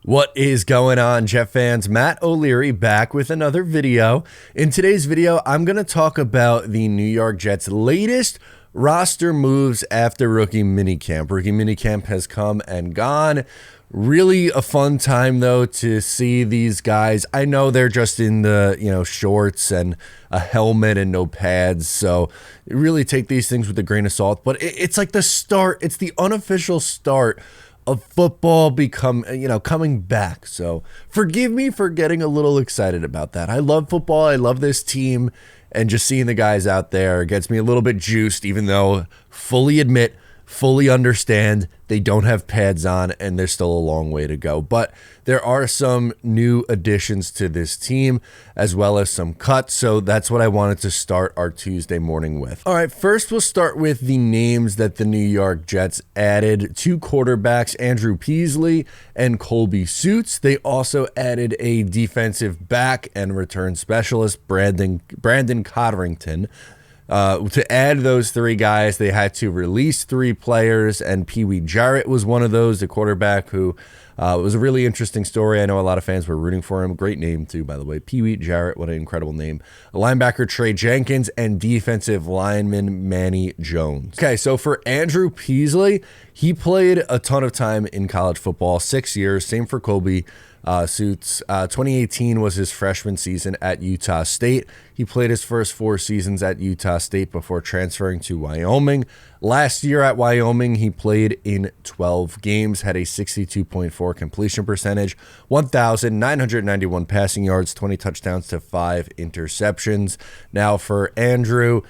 What is going on, Jet fans? Matt O'Leary back with another video. In today's video, I'm going to talk about the New York Jets' latest roster moves after rookie minicamp. Rookie minicamp has come and gone. Really a fun time, though, to see these guys. I know they're just in the, shorts and a helmet and no pads, so really take these things with a grain of salt. But it's like the start. It's the unofficial start of football coming back. So forgive me for getting a little excited about that. I love football. I love this team, and just seeing the guys out there gets me a little bit juiced, even though fully understand they don't have pads on and there's still a long way to go. But there are some new additions to this team as well as some cuts. So that's what I wanted to start our Tuesday morning with. All right, first we'll start with the names that the New York Jets added. Two quarterbacks, Andrew Peasley and Colby Suits. They also added a defensive back and return specialist, Brandon Codrington. To add those three guys, they had to release three players, and Pee Wee Jarrett was one of those, the quarterback who was a really interesting story. I know a lot of fans were rooting for him. Great name, too, by the way. Pee Wee Jarrett, what an incredible name. Linebacker Trey Jenkins and defensive lineman Manny Jones. Okay, so for Andrew Peasley, he played a ton of time in college football, 6 years. Same for Colby Suits. 2018 was his freshman season at Utah State. He played his first 4 seasons at Utah State before transferring to Wyoming. Last year at Wyoming, he played in 12 games, had a 62.4 completion percentage, 1,991 passing yards, 20 touchdowns to 5 interceptions. Now for Andrew,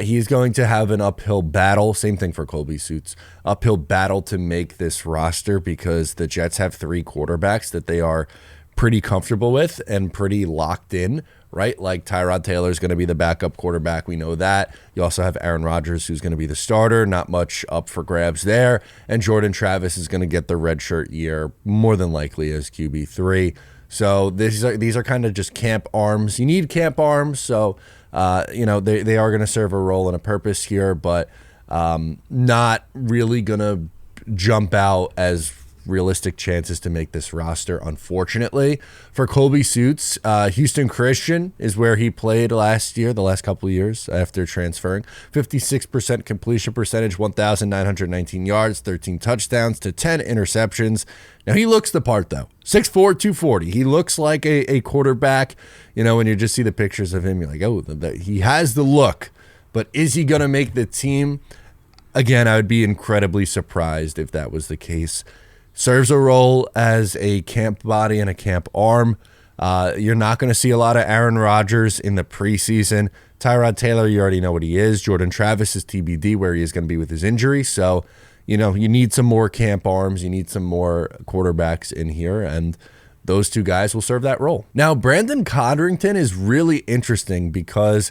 he's going to have an uphill battle. Same thing for Colby Suits. Uphill battle to make this roster because the Jets have 3 quarterbacks that they are pretty comfortable with and pretty locked in, right? Like Tyrod Taylor is going to be the backup quarterback. We know that. You also have Aaron Rodgers, who's going to be the starter. Not much up for grabs there. And Jordan Travis is going to get the redshirt year, more than likely as QB3. So these are kind of just camp arms. You need camp arms, so they are going to serve a role and a purpose here, but not really going to jump out as realistic chances to make this roster, unfortunately. For Colby Suits, Houston Christian is where he played last year, the last couple of years after transferring. 56% completion percentage, 1,919 yards, 13 touchdowns to 10 interceptions. Now, he looks the part, though. 6'4", 240. He looks like a quarterback. When you just see the pictures of him, you're like, oh, he has the look. But is he going to make the team? Again, I would be incredibly surprised if that was the case. Serves a role as a camp body and a camp arm. You're not going to see a lot of Aaron Rodgers in the preseason. Tyrod Taylor, you already know what he is. Jordan Travis is TBD where he is going to be with his injury. So, you need some more camp arms. You need some more quarterbacks in here, and those 2 guys will serve that role. Now, Brandon Codrington is really interesting because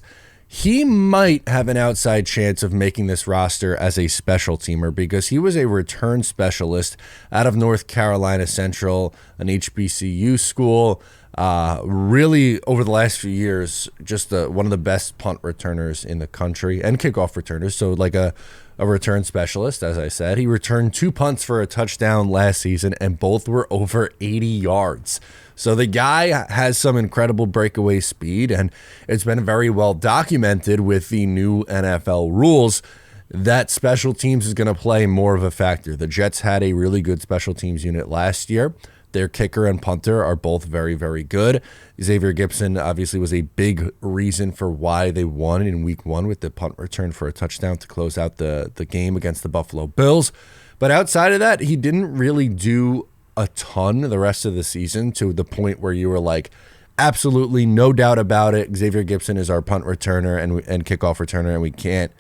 he might have an outside chance of making this roster as a special teamer because he was a return specialist out of North Carolina Central, an HBCU school. Really, over the last few years, just one of the best punt returners in the country and kickoff returners. So like a return specialist, as I said. He returned 2 punts for a touchdown last season, and both were over 80 yards. So the guy has some incredible breakaway speed, and it's been very well documented with the new NFL rules that special teams is going to play more of a factor. The Jets had a really good special teams unit last year. Their kicker and punter are both very, very good. Xavier Gipson obviously was a big reason for why they won in week 1 with the punt return for a touchdown to close out the game against the Buffalo Bills. But outside of that, he didn't really do a ton the rest of the season to the point where you were like, absolutely no doubt about it, Xavier Gipson is our punt returner and kickoff returner, and we can't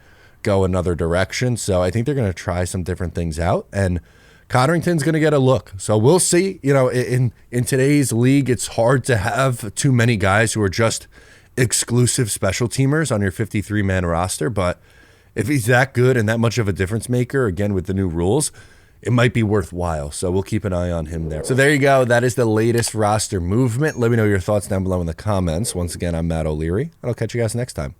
go another direction. So I think they're going to try some different things out, and Codrington's going to get a look. So we'll see. In today's league, it's hard to have too many guys who are just exclusive special teamers on your 53-man roster. But if he's that good and that much of a difference maker, again, with the new rules, it might be worthwhile. So we'll keep an eye on him there. So there you go. That is the latest roster movement. Let me know your thoughts down below in the comments. Once again, I'm Matt O'Leary, and I'll catch you guys next time.